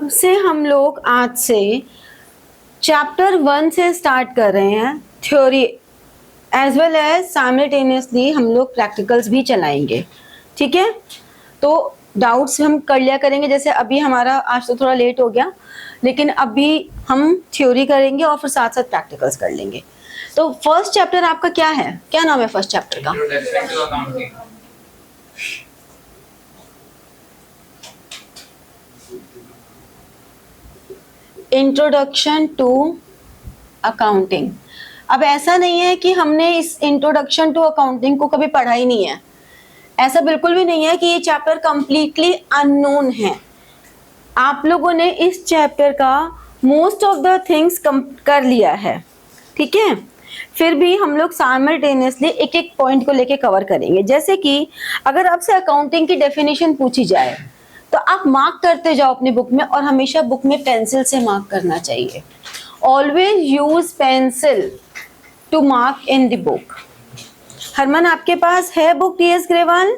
अब से हम लोग आज से चैप्टर 1 से स्टार्ट कर रहे हैं theory as well as simultaneously हम लोग प्रैक्टिकल्स भी चलाएंगे। ठीक है, तो डाउट्स हम कर लिया करेंगे। जैसे अभी हमारा आज तो थोड़ा लेट हो गया, लेकिन अभी हम थ्योरी करेंगे और फिर साथ साथ प्रैक्टिकल्स कर लेंगे। तो फर्स्ट चैप्टर आपका क्या है? क्या नाम है फर्स्ट चैप्टर का? Introduction to accounting. अब ऐसा नहीं है कि हमने इस इंट्रोडक्शन टू अकाउंटिंग को कभी पढ़ा ही नहीं है, ऐसा बिल्कुल भी नहीं है कि ये चैप्टर कंप्लीटली अननोन है। आप लोगों ने इस चैप्टर का मोस्ट ऑफ द थिंग्स कर लिया है। ठीक है, फिर भी हम लोग साइमल्टेनियसली एक एक पॉइंट को लेके कवर करेंगे। जैसे कि अगर आपसे अकाउंटिंग की डेफिनेशन पूछी जाए तो आप मार्क करते जाओ अपनी बुक में, और हमेशा बुक में पेंसिल से मार्क करना चाहिए। Always use pencil to mark in the book. Harman, आपके पास है बुक टीएस ग्रेवाल?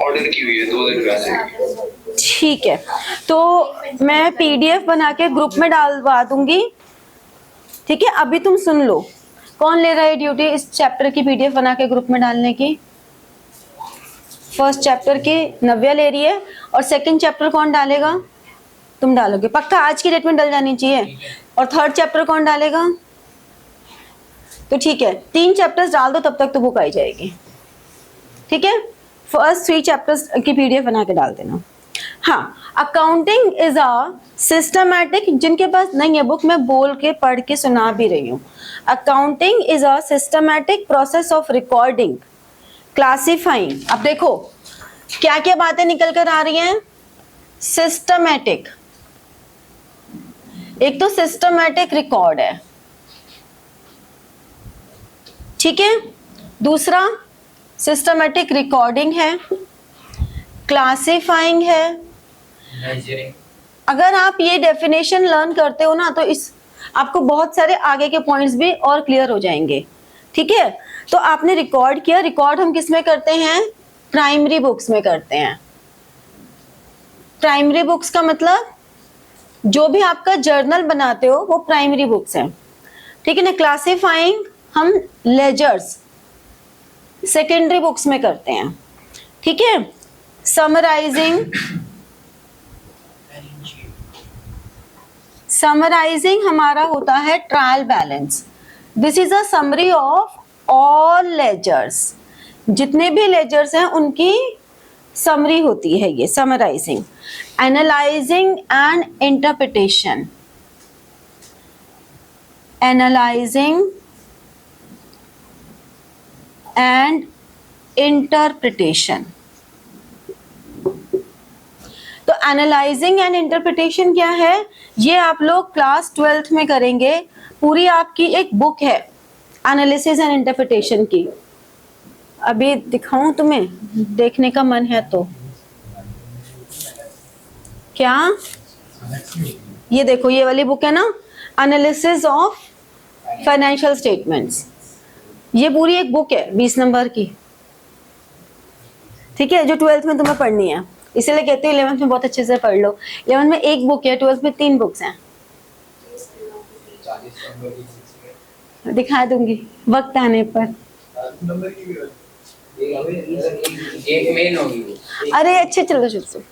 ऑर्डर की हुई है 2 दिन पहले। ठीक है, तो मैं पीडीएफ बना के ग्रुप में डालवा दूंगी। ठीक है, अभी तुम सुन लो, कौन ले रहा है ड्यूटी इस चैप्टर की पीडीएफ बना के ग्रुप में डालने की? फर्स्ट चैप्टर की नव्या ले रही है, और सेकंड चैप्टर कौन डालेगा? तुम डालोगे पक्का? आज की डेट में डल जानी चाहिए। और थर्ड चैप्टर कौन डालेगा? तो ठीक है, 3 चैप्टर्स डाल दो, तब तक तो बुक आई जाएगी। ठीक है, फर्स्ट 3 चैप्टर्स की पीडीएफ बना के डाल देना। हाँ, अकाउंटिंग इज अ सिस्टमैटिक, जिनके पास नहीं है बुक मैं बोल के पढ़ के सुना भी रही हूँ। Accounting is a systematic process of recording, classifying. अब देखो क्या क्या बातें निकल कर आ रही हैं। सिस्टमैटिक, एक तो सिस्टमैटिक रिकॉर्ड है, ठीक है। दूसरा सिस्टमैटिक रिकॉर्डिंग है, क्लासिफाइंग है। अगर आप ये डेफिनेशन लर्न करते हो ना, तो इस आपको बहुत सारे आगे के पॉइंट्स भी और क्लियर हो जाएंगे। ठीक है, तो आपने रिकॉर्ड किया। रिकॉर्ड हम किस में करते हैं? प्राइमरी बुक्स में करते हैं। प्राइमरी बुक्स का मतलब जो भी आपका जर्नल बनाते हो वो प्राइमरी बुक्स हैं। ठीक है ना। क्लासिफाइंग हम लेजर्स सेकेंडरी बुक्स में करते हैं। ठीक है। समराइजिंग हमारा होता है trial balance. This is a summary of all ledgers, जितने भी लेजर्स हैं उनकी समरी होती है ये summarising. Analysing and interpretation, analysing and interpretation. तो एनालाइजिंग एंड इंटरप्रिटेशन क्या है? ये आप लोग क्लास 12th में करेंगे। पूरी आपकी एक बुक है एनालिसिस एंड इंटरप्रिटेशन की। अभी दिखाऊं तुम्हें, देखने का मन है तो? क्या? ये देखो, ये वाली बुक है ना, एनालिसिस ऑफ फाइनेंशियल स्टेटमेंट्स। ये पूरी एक बुक है 20 नंबर की। ठीक है, जो 12th में तुम्हें पढ़नी है। इसीलिए कहते हैं 11th में बहुत अच्छे से पढ़ लो। 11th में एक बुक है, 12th में 3 बुक्स हैं। दिखा दूंगी वक्त आने पर। एक मेन होगी। अरे अच्छे, चलो चलो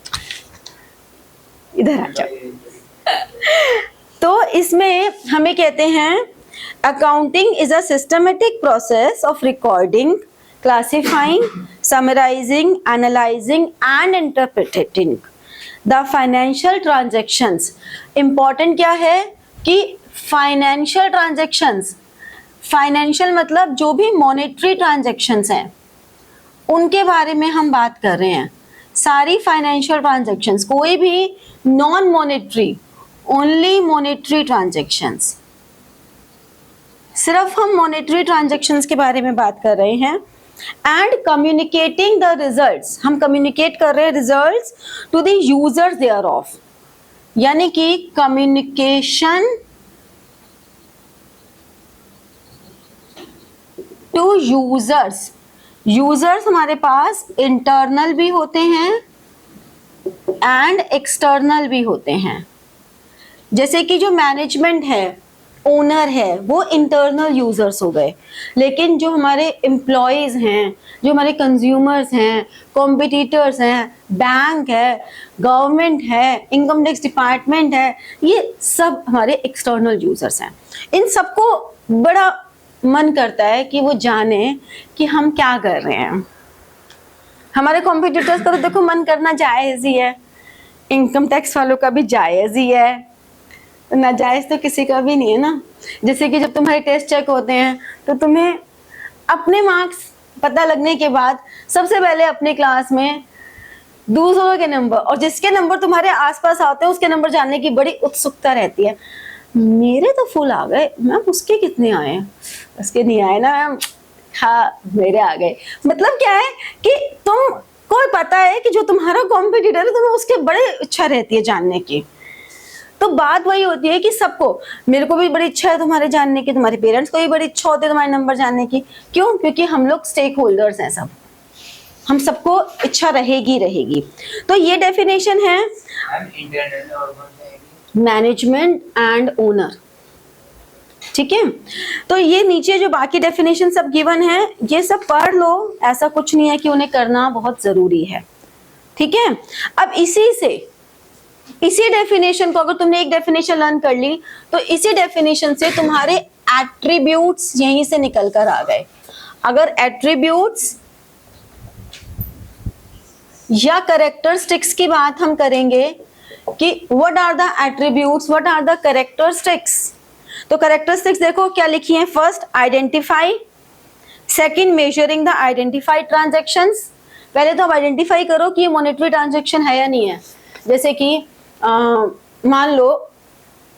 इधर आ जाओ। तो इसमें हमें कहते हैं accounting is a systematic process of recording, classifying, summarizing, analyzing and interpreting the financial transactions। important क्या है कि financial transactions, financial मतलब जो भी monetary transactions हैं उनके बारे में हम बात कर रहे हैं। सारी financial transactions, कोई भी non monetary, only monetary transactions, सिर्फ हम monetary transactions के बारे में बात कर रहे हैं। एंड कम्युनिकेटिंग द रिजल्ट्स, हम कम्युनिकेट कर रहे हैं results to the users thereof, यानी कि कम्युनिकेशन टू यूजर्स। यूजर्स हमारे पास इंटरनल भी होते हैं एंड एक्सटर्नल भी होते हैं। जैसे कि जो मैनेजमेंट है, ओनर है, वो इंटरनल यूजर्स हो गए, लेकिन जो हमारे एम्प्लॉयज हैं, जो हमारे कंज्यूमर्स हैं, कॉम्पिटिटर्स हैं, बैंक है, गवर्नमेंट है, इनकम टैक्स डिपार्टमेंट है, ये सब हमारे एक्सटर्नल यूजर्स हैं। इन सबको बड़ा मन करता है कि वो जाने कि हम क्या कर रहे हैं। हमारे कॉम्पिटिटर्स का तो देखो मन करना जायज ही है, इनकम टैक्स वालों का भी जायज ही है, नाजायज तो किसी का भी नहीं है ना। जैसे कि जब तुम्हारे टेस्ट चेक होते हैं तो तुम्हें अपने मार्क्स पता लगने के बाद सबसे पहले अपने क्लास में दूसरों के नंबर और जिसके नंबर तुम्हारे आसपास आते हैं उसके नंबर जानने की बड़ी उत्सुकता रहती है। मेरे तो फुल आ गए मैम, उसके कितने आए हैं? उसके नहीं आए ना मैम, हाँ मेरे आ गए। मतलब क्या है कि तुम को पता है कि जो तुम्हारा कॉम्पिटिटर है तुम्हें उसके बड़े इच्छा रहती है जानने की। तो बात वही होती है कि सबको, मेरे को भी बड़ी इच्छा है तुम्हारे जानने की, तुम्हारे पेरेंट्स को भी बड़ी इच्छा होती है तुम्हारे नंबर जानने की। क्यों? क्योंकि हम लोग स्टेक होल्डर्स हैं सब, हम सबको इच्छा रहेगी। तो ये डेफिनेशन है मैनेजमेंट एंड ओनर। ठीक है, तो ये नीचे जो बाकी डेफिनेशन सब गिवन है ये सब पढ़ लो, ऐसा कुछ नहीं है कि उन्हें करना बहुत जरूरी है। ठीक है, अब इसी डेफिनेशन को अगर तुमने एक डेफिनेशन लर्न कर ली तो इसी डेफिनेशन से तुम्हारे एट्रीब्यूट्स यहीं से निकल कर आ गए। अगर एट्रीब्यूट्स या कैरेक्टरिस्टिक्स की बात हम करेंगे कि what are the attributes, what are the characteristics, तो कैरेक्टरिस्टिक्स देखो क्या लिखी है। First identify, second measuring the identified transactions. पहले तो आप आइडेंटिफाई करो कि ये मॉनेटरी ट्रांजैक्शन है या नहीं है। जैसे कि मान लो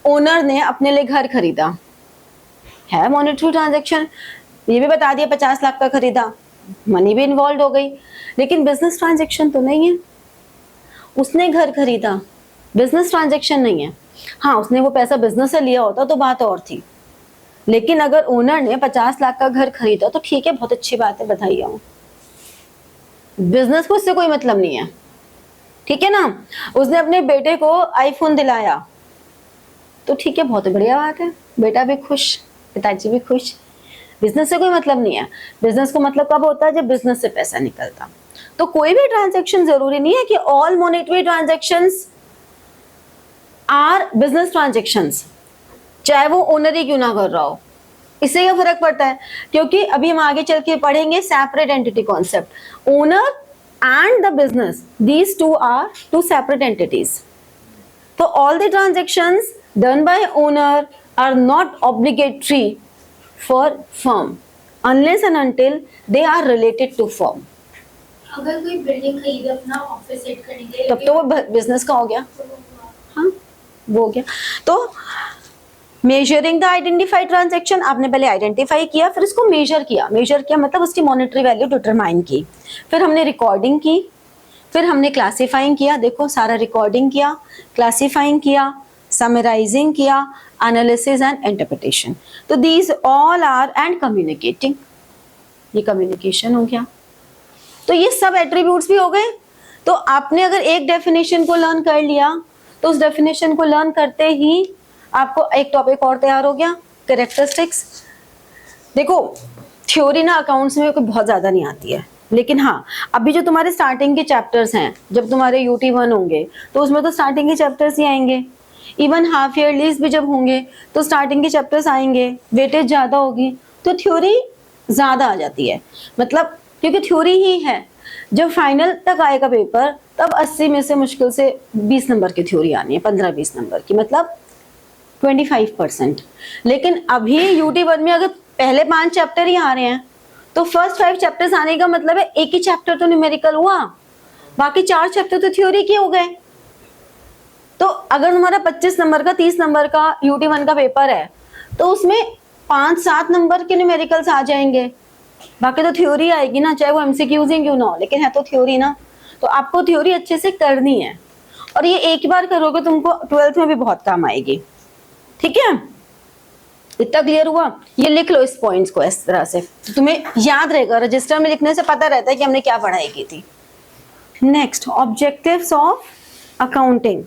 ओनर ने अपने लिए घर खरीदा, है मॉनेटरी ट्रांजैक्शन, ये भी बता दिया 50 लाख का खरीदा, मनी भी इन्वॉल्व हो गई, लेकिन बिजनेस ट्रांजैक्शन तो नहीं है। उसने घर खरीदा, बिजनेस ट्रांजैक्शन नहीं है। हाँ, उसने वो पैसा बिजनेस से लिया होता तो बात और थी, लेकिन अगर ओनर ने 50 लाख का घर खरीदा तो ठीक है, बहुत अच्छी बात है, बधाई हो, बिजनेस को इससे कोई मतलब नहीं है। ठीक है ना, उसने अपने बेटे को आईफोन दिलाया तो ठीक है, बहुत बढ़िया बात है, बेटा भी खुश, पिताजी भी खुश, बिजनेस से कोई मतलब नहीं है। बिजनेस को मतलब कब होता है? जब बिजनेस से पैसा निकलता। तो कोई भी ट्रांजैक्शन जरूरी नहीं है कि all monetary transactions are business transactions, चाहे वो ओनर ही क्यों ना कर रहा हो। इससे क्या फर्क पड़ता है? क्योंकि अभी हम आगे चल के पढ़ेंगे separate entity concept. Owner and the business, these two are two separate entities. So all the transactions done by owner are not obligatory for firm unless and until they are related to firm. अगर कोई building खरीदे अपना office set करने के लिए तब तो वो बिजनेस का हो गया। हाँ, वो हो गया। तो मेजरिंग द आइडेंटिफाइड ट्रांजैक्शन, आपने पहले आइडेंटिफाई किया, फिर इसको मेजर किया। मेजर किया मतलब उसकी मॉनेटरी वैल्यू डिटरमाइन की, फिर हमने रिकॉर्डिंग की, फिर हमने क्लासिफाइंग किया। देखो सारा रिकॉर्डिंग किया, क्लासिफाइंग किया, समराइजिंग किया, एनालिसिस एंड इंटरप्रिटेशन। तो these all are and communicating, ये कम्युनिकेशन हो गया। तो ये सब एट्रीब्यूट्स भी हो गए। तो आपने अगर एक डेफिनेशन को लर्न कर लिया तो उस डेफिनेशन को लर्न करते ही आपको एक टॉपिक और तैयार हो गया, कैरेक्टरिस्टिक्स। देखो थ्योरी ना अकाउंट्स में कोई बहुत ज्यादा नहीं आती है, लेकिन हाँ अभी जो तुम्हारे स्टार्टिंग के चैप्टर्स हैं, जब तुम्हारे UT1 होंगे तो उसमें तो स्टार्टिंग के चैप्टर्स ही आएंगे। इवन हाफ ईयरलीज भी जब होंगे तो स्टार्टिंग के चैप्टर्स आएंगे, वेटेज ज्यादा होगी तो थ्योरी ज्यादा आ जाती है। मतलब क्योंकि थ्योरी ही है, जब फाइनल तक आएगा पेपर तब 80 में से मुश्किल से 20 नंबर की थ्योरी आनी है, 15-20 नंबर की, मतलब 25%। लेकिन अभी UT1 में अगर पहले 5 चैप्टर ही आ रहे हैं तो फर्स्ट 5 चैप्टर्स आने का मतलब है एक ही चैप्टर तो न्यूमेरिकल हुआ, बाकी 4 चैप्टर तो थ्योरी के हो गए। तो अगर तुम्हारा 25 नंबर का 30 नंबर का UT1 का पेपर है तो उसमें 5-7 नंबर के न्यूमेरिकल्स आ जाएंगे, बाकी तो थ्योरी आएगी ना, चाहे वो MCQs ही क्यों ना हो, लेकिन है तो थ्योरी ना। तो आपको थ्योरी अच्छे से करनी है और ये एक बार करोगे तुमको 12th में भी बहुत काम आएगी। ठीक है, इतना क्लियर हुआ? ये लिख लो इस पॉइंट्स को इस तरह से, तो तुम्हें याद रहेगा, रजिस्टर में लिखने से पता रहता है कि हमने क्या पढ़ाई की थी। Next, objectives of accounting.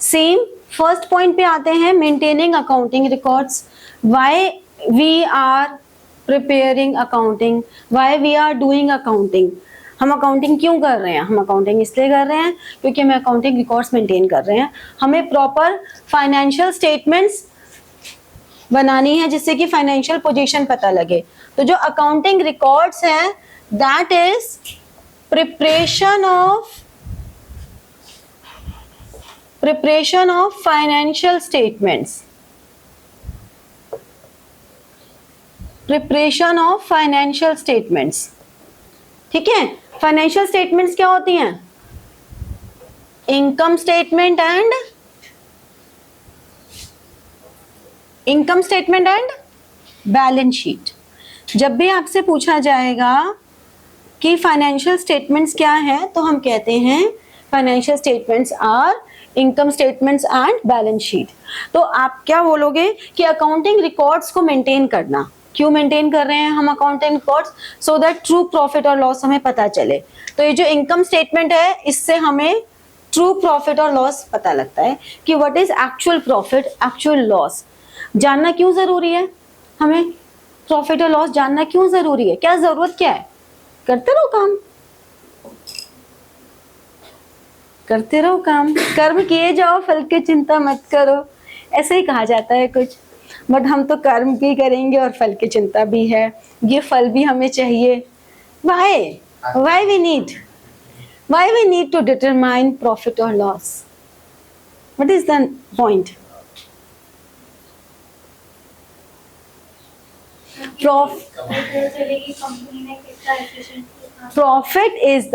Same first point पे आते हैं, maintaining accounting records. Why we are preparing accounting, why we are doing accounting. हम अकाउंटिंग क्यों कर रहे हैं? हम अकाउंटिंग इसलिए कर रहे हैं क्योंकि हमें अकाउंटिंग रिकॉर्ड्स मेंटेन कर रहे हैं, हमें प्रॉपर फाइनेंशियल स्टेटमेंट्स बनानी है जिससे कि फाइनेंशियल पोजीशन पता लगे। तो जो अकाउंटिंग रिकॉर्ड्स हैं, that is preparation of financial statements, preparation of financial statements. ठीक है, फाइनेंशियल स्टेटमेंट्स क्या होती हैं? Income statement and balance sheet. जब भी आपसे पूछा जाएगा कि फाइनेंशियल स्टेटमेंट्स क्या है, तो हम कहते हैं financial statements are income statements and balance sheet. तो आप क्या बोलोगे कि अकाउंटिंग रिकॉर्ड्स को मेंटेन करना। क्यों मेंटेन कर रहे हैं हम accounting records? So that true profit और लॉस हमें पता चले। तो ये जो इनकम स्टेटमेंट है, इससे हमें ट्रू प्रॉफिट और लॉस पता लगता है कि what is actual profit, actual loss. जानना क्यों जरूरी है? हमें प्रॉफिट और लॉस जानना क्यों जरूरी है? क्या जरूरत क्या है? करते रहो काम, करते रहो काम, कर्म किए जाओ फल की चिंता मत करो, ऐसे ही कहा जाता है कुछ। बट हम तो कर्म भी करेंगे और फल की चिंता भी है, ये फल भी हमें चाहिए। why we need to determine profit or loss? What is the point? Profit is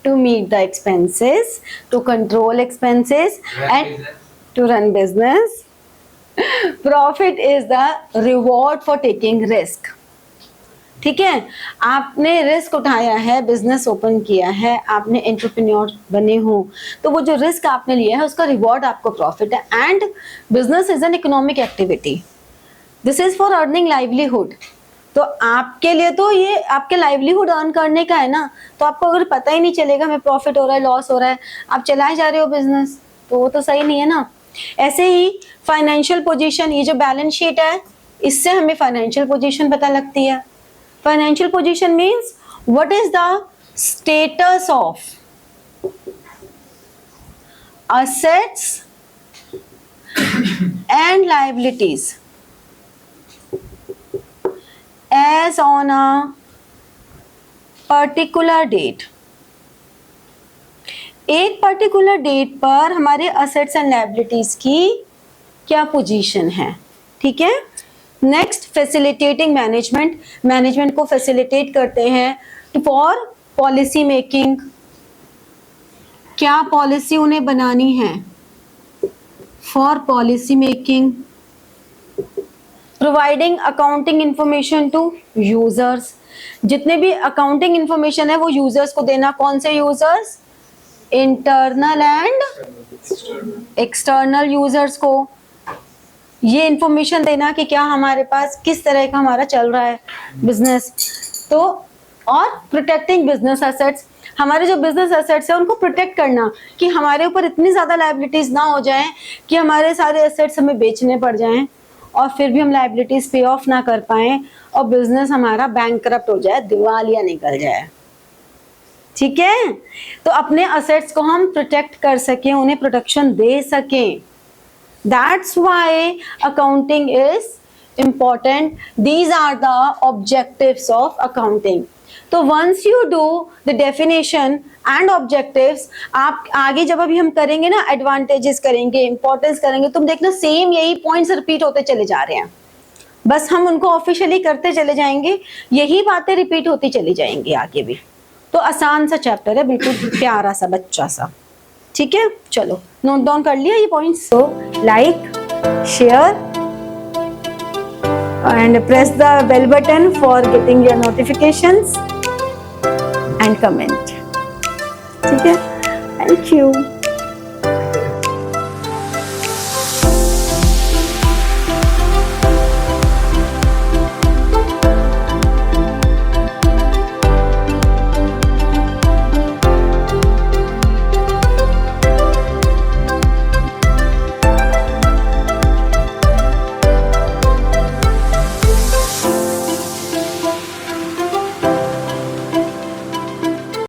to meet the expenses, to control expenses and to run business. Profit is the reward for taking risk. ठीक है, आपने risk उठाया है, business open किया है, आपने entrepreneur बने हो, तो वो जो रिस्क आपने लिया है उसका रिवॉर्ड आपको प्रॉफिट है। And business is an economic activity, this is for earning livelihood. तो आपके लिए तो ये आपके लाइवलीहुड अर्न करने का है ना, तो आपको अगर पता ही नहीं चलेगा हमें प्रॉफिट हो रहा है, लॉस हो रहा है, आप चलाए जा रहे हो बिजनेस, तो वो तो सही नहीं है ना। ऐसे ही फाइनेंशियल पोजीशन, ये जो बैलेंस शीट है, इससे हमें फाइनेंशियल पोजीशन पता लगती है। Financial position means what is the status of assets and liabilities as on a particular date. एक पर्टिकुलर डेट पर हमारे असेट्स एंड लायबिलिटीज की क्या पोजीशन है, ठीक है। नेक्स्ट, फैसिलिटेटिंग मैनेजमेंट, मैनेजमेंट को फैसिलिटेट करते हैं फॉर पॉलिसी मेकिंग, क्या पॉलिसी उन्हें बनानी है, for policy making. Providing accounting information to users, जितने भी अकाउंटिंग इंफॉर्मेशन है वो यूजर्स को देना। कौन से users? Internal and external users को ये इंफॉर्मेशन देना कि क्या हमारे पास किस तरह का हमारा चल रहा है बिजनेस। तो और प्रोटेक्टिंग बिजनेस एसेट्स, हमारे जो बिजनेस एसेट्स है उनको प्रोटेक्ट करना कि हमारे ऊपर इतनी ज्यादा लायबिलिटीज ना हो जाएं कि हमारे सारे एसेट्स हमें बेचने पड़ जाएं और फिर भी हम लायबिलिटीज पे ऑफ ना कर पाएं और बिजनेस हमारा बैंकरप्ट हो जाए, दिवालिया निकल जाए, ठीक है। तो अपने असेट्स को हम प्रोटेक्ट कर सकें, उन्हें प्रोटेक्शन दे सकें। That's why accounting is important. These are the objectives of accounting. तो once you do the definition and objectives, आप आगे जब अभी हम करेंगे ना, advantages करेंगे, importance करेंगे, तुम देखना सेम यही पॉइंट्स रिपीट होते चले जा रहे हैं, बस हम उनको ऑफिशियली करते चले जाएंगे, यही बातें रिपीट होती चली जाएंगी आगे भी। तो आसान सा चैप्टर है, बिल्कुल प्यारा सा बच्चा सा, ठीक है। चलो नोट डाउन कर लिया ये पॉइंट्स। तो like, share and press the bell button for getting your notifications and comment, ठीक है। Thank you.